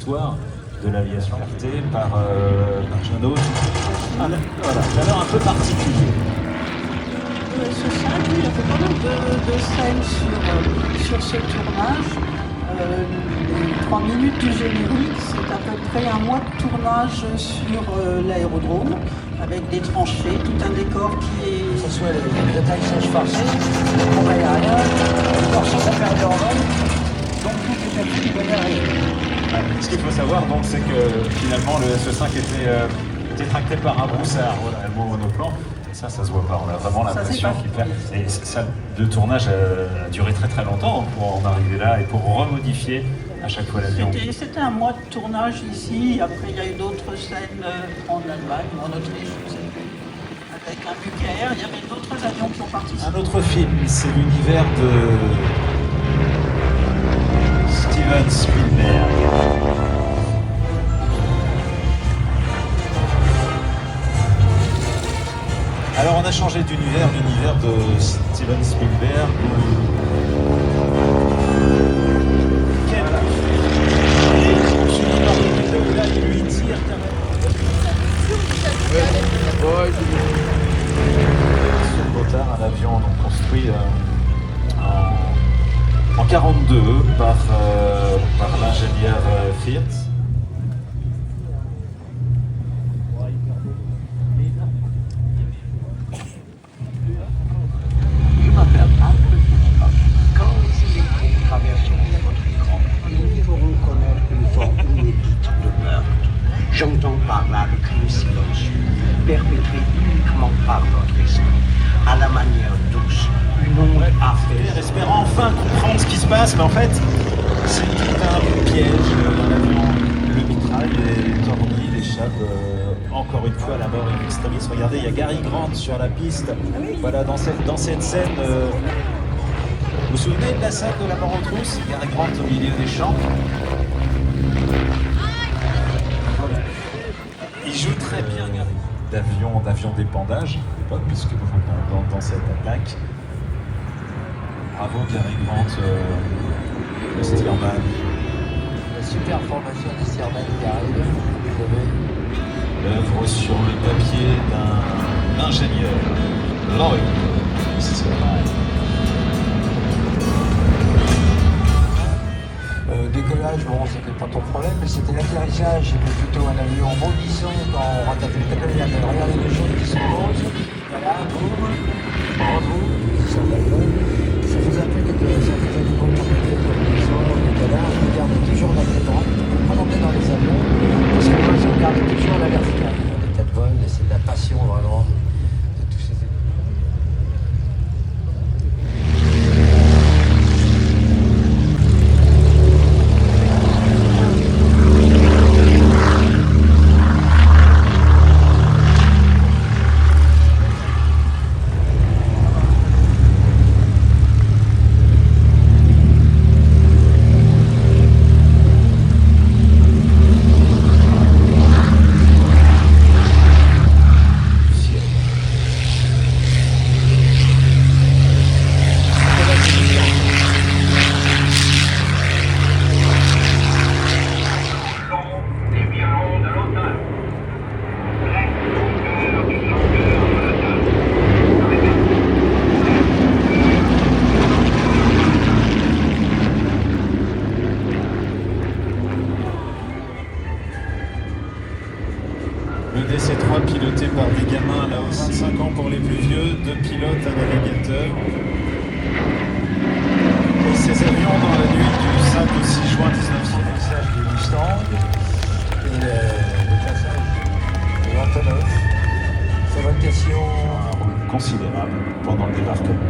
l'histoire de l'aviation RT par John Hawes. Voilà, un un peu particulier. Ce film, il y a fait pas mal de scènes sur ce tournage. Les 3 minutes du générique, c'est à peu près un mois de tournage sur l'aérodrome, avec des tranchées, tout un décor qui est... Que ce soit les atterrissages forcés, les combats aériens, les torsions inférieures en vol, donc tout est appris de manière réelle. Ce qu'il faut savoir, donc, c'est que finalement le SE5 était tracté par un broussard, voilà, le mot monoplan. Et ça se voit pas. On a vraiment l'impression qu'il perd. Et ça, le tournage a duré très très longtemps pour en arriver là et pour remodifier à chaque fois l'avion. C'était un mois de tournage ici. Après, il y a eu d'autres scènes en Allemagne, en Autriche, je sais plus, avec un Bucaire. Il y avait d'autres avions qui ont participé. Un autre film, c'est l'univers de Steven Spielberg. Alors on a changé d'univers, l'univers de Steven Spielberg. Là, il lui tire sur Gotthard, un avion donc construit en 42 par l'ingénieur Firth. J'entends par là le crime silencieux, perpétré uniquement par notre esprit, à la manière douce, une onde apaisée. Espère enfin comprendre ce qui se passe, mais en fait, c'est tout un piège. L'avion, le mitraille et Torny, il échappe encore une fois à la mort in extremis. Regardez, il y a Gary Grant sur la piste. Voilà, dans cette scène, vous vous souvenez de la scène de la mort aux trousses? Gary Grant au milieu des champs. Il joue très bien, Gary. D'avion d'épandage, à l'époque, puisque dans cette attaque. Bravo Gary Grant, le Stearman. La super formation des Stearman qui arrive, vous savez. L'œuvre sur le papier d'un ingénieur, Lloyd Stearman. Décollage, bon, c'était pas ton problème, mais c'était l'atterrissage, c'était plutôt un avion bondissant quand on rattaquait le tapis. Regardez les choses qui se posent. Voilà, boum, bravo, ça va bien. Ça faisait un peu que ça faisait du bon temps de faire comme les autres, on était là, on regardait toujours la tête droite, on montait dans les avions, parce que moi, on regardait toujours la verticale. Les têtes vol, c'est de la passion vraiment de tous ces événements. Le DC-3 piloté par des gamins, là, 25 ans pour les plus vieux, 2 pilotes, un navigateur. Et ces avions dans la nuit du 5 au 6 juin 1900. Le passage du Mustang et le passage de l'Antonov. Fabrication. Un rôle considérable pendant le débarquement.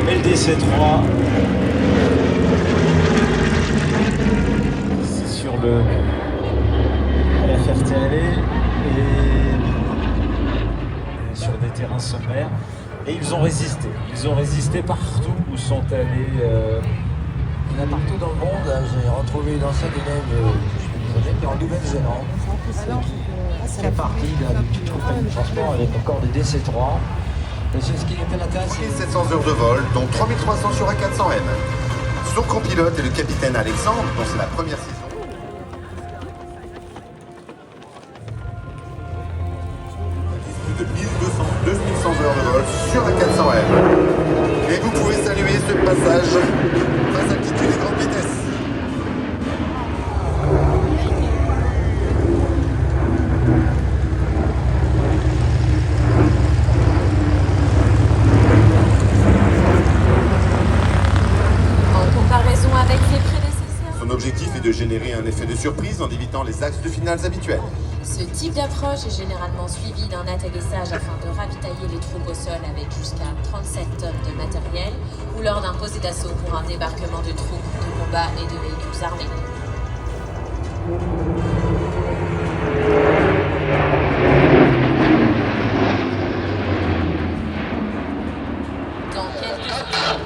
Et le DC-3, c'est sur à la Ferté-Alais et sur des terrains sommaires. Et ils ont résisté. Ils ont résisté partout où sont allés. Il y en a partout dans le monde. J'ai retrouvé une ancienne élève qui est en Nouvelle-Zélande. Qui est partie d'une petite compagnie de transport avec encore des DC-3. Et c'est ce qui était la classe. 700 heures de vol, dont 3300 sur A400M. Son copilote est le capitaine Alexandre, dont c'est la première saison. De 1200-2100 heures de vol sur la 400M. Et vous pouvez saluer ce passage basse altitude et grande vitesse. En comparaison avec ses prédécesseurs, Son objectif est de générer un effet de surprise en évitant les axes de finales habituels. ce type d'approche est généralement suivi d'un atterrissage afin de ravitailler les troupes au sol avec jusqu'à 37 tonnes de matériel ou lors d'un posé d'assaut pour un débarquement de troupes de combat et de véhicules armés. Dans quelques secondes,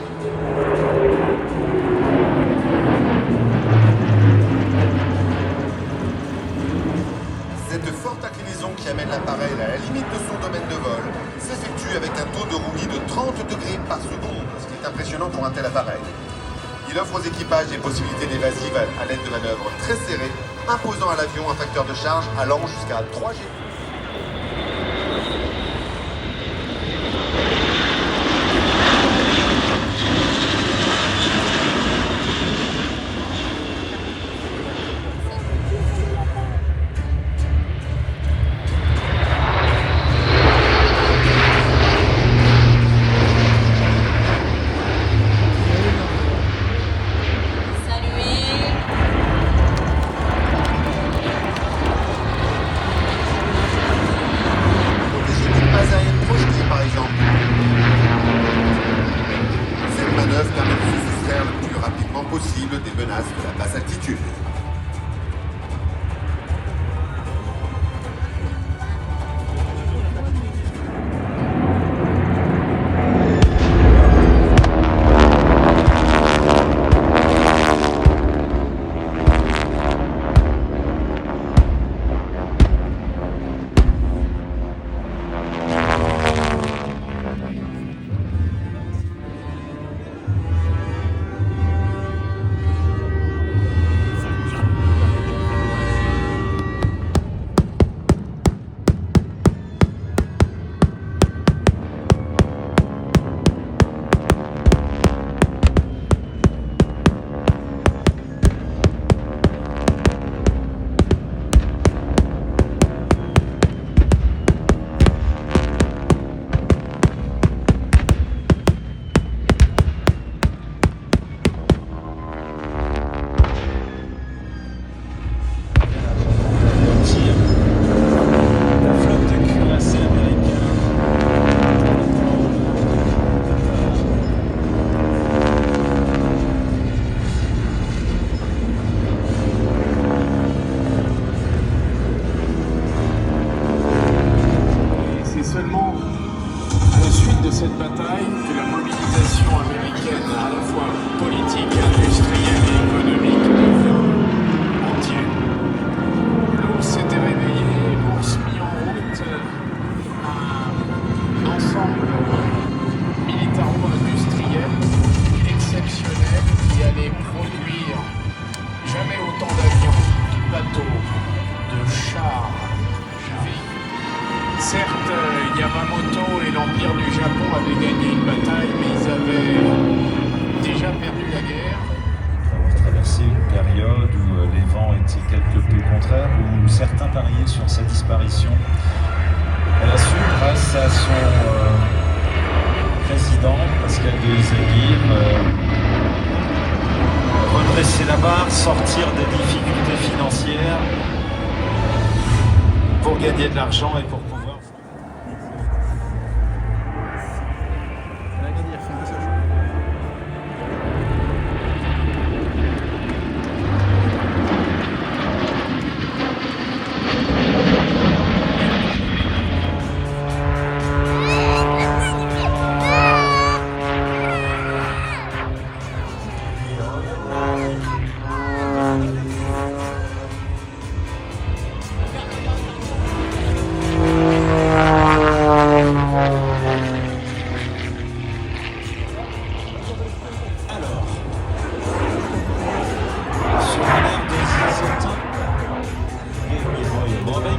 Cette forte inclinaison qui amène l'appareil à la limite de son domaine de vol s'effectue avec un taux de roulis de 30 degrés par seconde, ce qui est impressionnant pour un tel appareil. Il offre aux équipages des possibilités d'évasive à l'aide de manœuvres très serrées, imposant à l'avion un facteur de charge allant jusqu'à 3 G. saluer. Protégez-vous pas à une projetée, par exemple. Cette manœuvre permet de se soustraire le plus rapidement possible des menaces de la basse altitude. La flotte de cuirassés américains. Et c'est seulement à la suite de cette bataille que la mobilisation américaine, à la fois politique, industrielle et économique, devient entière. L'ours s'était réveillé, l'ours mis en route un ensemble militaro-industriel exceptionnel qui allait produire jamais autant d'avions, de bateaux, de chars, de véhicules. Certes, Yamamoto et l'Empire du Japon avaient gagné une bataille, mais ils avaient déjà perdu la guerre. Traversé une période où les vents étaient quelque peu contraires, où certains pariaient sur sa disparition. Elle a su, grâce à son président, Pascal Desaguirre, redresser la barre, sortir des difficultés financières pour gagner de l'argent et pour pouvoir... Bon, ben,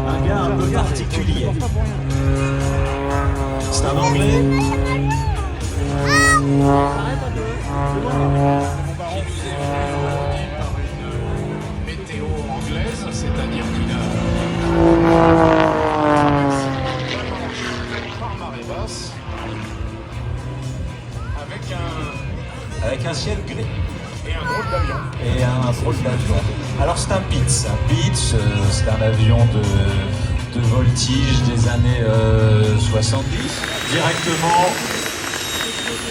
un gars un peu particulier. C'est un Anglais. Qui nous est venu aujourd'hui par une météo anglaise, c'est-à-dire qu'il a traversé la Manche par marée basse Avec un ciel gris. et un drôle d'avion. Et un drôle d'avion. Alors c'est un Pitts. Un Pitts, c'est un avion de voltige des années 70, directement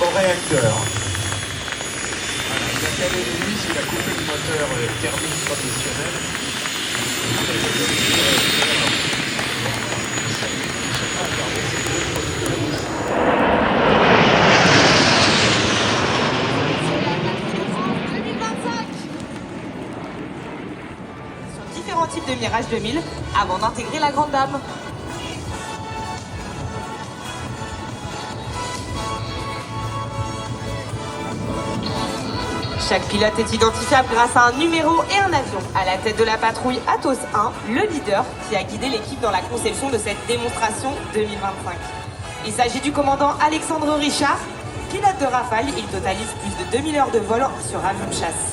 au réacteur. Voilà, il a calé l'hélice, il a coupé le moteur thermique traditionnel. Sur différents types de Mirage 2000 avant d'intégrer la Grande Dame. Chaque pilote est identifiable grâce à un numéro et un avion. À la tête de la patrouille Atos 1, le leader qui a guidé l'équipe dans la conception de cette démonstration 2025. Il s'agit du commandant Alexandre Richard, pilote de Rafale. Il totalise plus de 2000 heures de vol sur avion de chasse.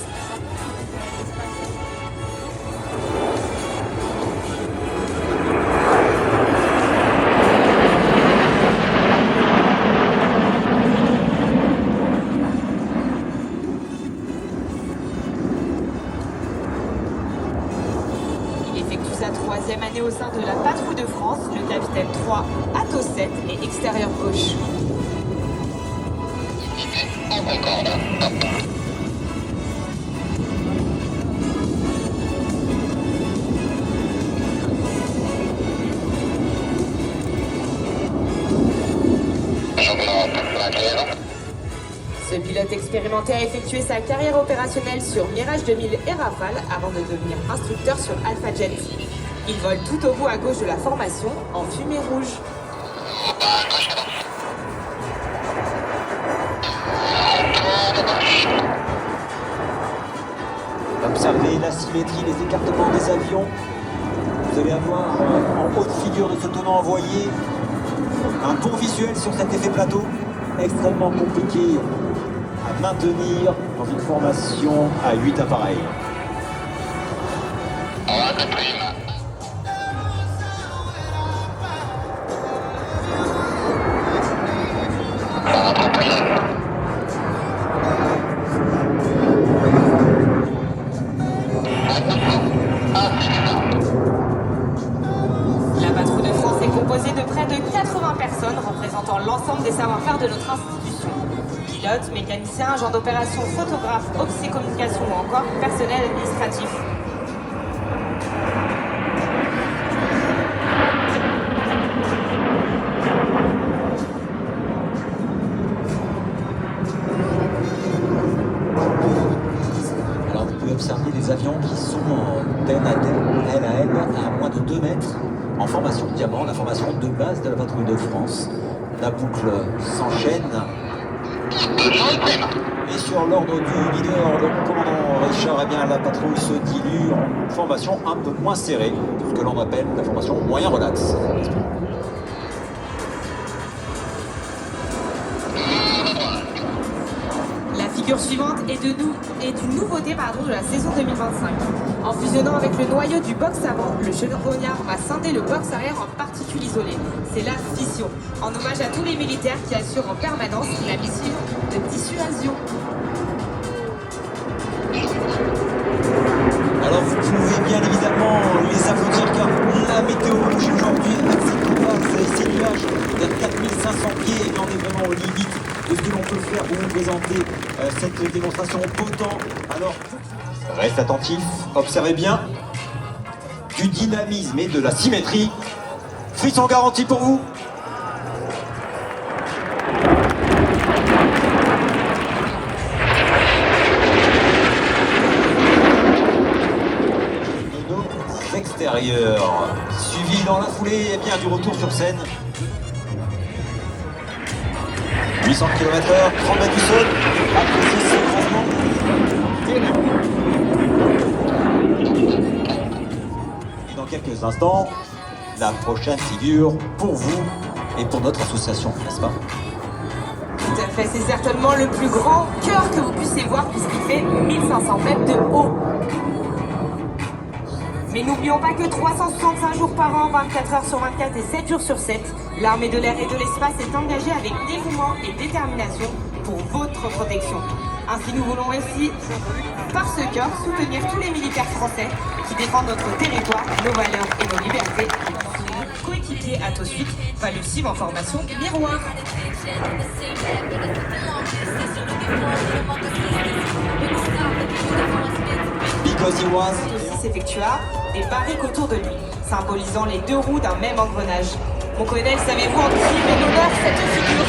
Sa troisième année au sein de la patrouille de France, le capitaine 3, Atos 7 et extérieur gauche. Ce pilote expérimenté a effectué sa carrière opérationnelle sur Mirage 2000 et Rafale avant de devenir instructeur sur Alpha Jet. Il vole tout au bout à gauche de la formation en fumée rouge. Observez la symétrie, les écartements des avions. Vous allez avoir en haute figure de ce tenant envoyé un bon visuel sur cet effet plateau, extrêmement compliqué à maintenir dans une formation à 8 appareils. La patrouille de France est composée de près de 80 personnes représentant l'ensemble des savoir-faire de notre institution. Pilotes, mécaniciens, agents d'opération, photographes, officiers communication ou encore personnel administratif. Alors vous pouvez observer les avions qui sont aile à aile à moins de 2 mètres en formation diamant, la formation de base de la patrouille de France. La boucle s'enchaîne. Et sur l'ordre du leader, le commandant Richard, eh bien, la patrouille se dilue en formation un peu moins serrée, ce que l'on appelle la formation moyen relax. La figure suivante est d'une nouveauté de la saison 2025. En fusionnant avec le noyau du box avant, le charognard va scinder le box arrière en particules isolées. C'est la fission, en hommage à tous les militaires qui assurent en permanence la mission de dissuasion. Alors vous pouvez bien évidemment les applaudir car la météo rouge aujourd'hui avec ces crevasses et ces nuages vers 4500 pieds, et on est vraiment aux limites de ce que l'on peut faire pour vous présenter cette démonstration potent. Alors reste attentif, observez bien du dynamisme et de la symétrie. Frisson garanti pour vous. Extérieur, suivi dans la foulée et bien du retour sur scène. 800 km/h, 30 mètres du sol, appréciez ce changement. quelques instants, la prochaine figure pour vous et pour notre association, n'est-ce pas? Tout à fait, c'est certainement le plus grand cœur que vous puissiez voir puisqu'il fait 1500 mètres de haut. Mais n'oublions pas que 365 jours par an, 24 heures sur 24 et 7 jours sur 7, l'armée de l'air et de l'espace est engagée avec dévouement et détermination pour votre protection. Ainsi, nous voulons aussi, par ce cœur, soutenir tous les militaires français qui défendent notre territoire, nos valeurs et nos libertés. Coéquipier Atos 8, Palucime en formation miroir. Because he was... Aussi s'effectua des barriques autour de lui, symbolisant les deux roues d'un même engrenage. Mon colonel, savez-vous en qui met l'honneur cette figure?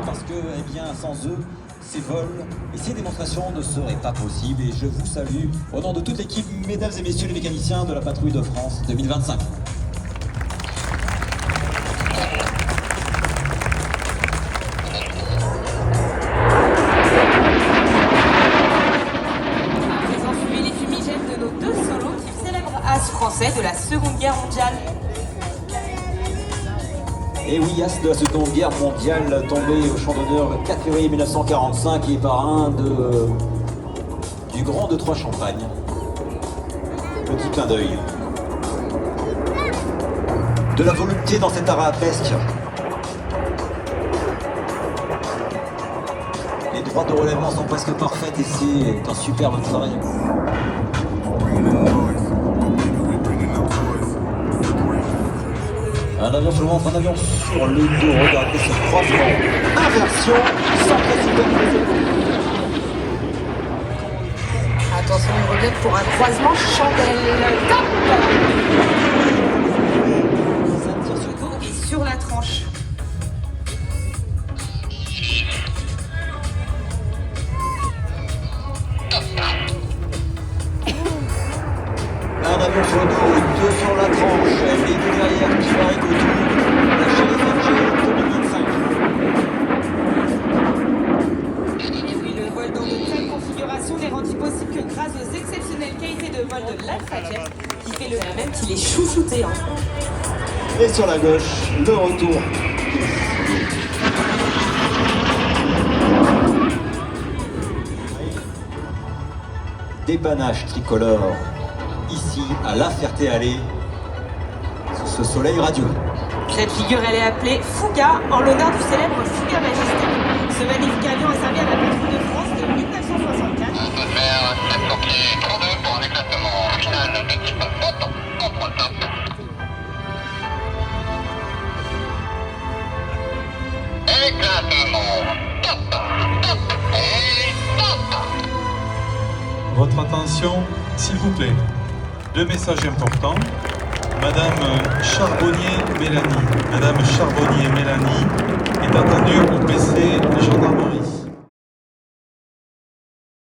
Parce que, eh bien, sans eux, ces vols et ces démonstrations ne seraient pas possibles. Et je vous salue au nom de toute l'équipe, mesdames et messieurs les mécaniciens de la Patrouille de France 2025. Français de la Seconde Guerre mondiale. Et oui, as de la Seconde Guerre mondiale, tombé au champ d'honneur le 4 février 1945 et parrain du Grand de Troyes-Champagne. Petit clin d'œil. De la volonté dans cet arabesque. Les droits de relèvement sont presque parfaites et c'est un superbe travail. Un avion seulement, un avion sur le dos, regardez ce croisement, inversion, sans précipitation. Attention, il revient pour un croisement chandelle. Top! Ça tire sur le dos et sur la tranche. Un avion sur le dos et deux sur la tranche, les deux derrière qui varient autour, la Challenger 2025. Et oui, le vol dans de telles configurations n'est rendu possible que grâce aux exceptionnelles qualités de vol de l'Alpha Jet, qui fait le même qu'il est chouchouté. Et sur la gauche, le retour. Dépannage tricolore. Ici, à La Ferté-Alais, sous ce soleil radieux. Cette figure, elle est appelée Fouga, en l'honneur du célèbre Fouga Majestic. Ce magnifique avion a servi à la Patrouille de France de 1964. Un peu de mer, 7 pieds, 32 pour un éclatement final de type Photon, contre top. Éclatement, top, top et top. Votre attention, s'il vous plaît. Deux messages importants. Madame Charbonnier-Mélanie. Madame Charbonnier-Mélanie est attendue au PC gendarmerie.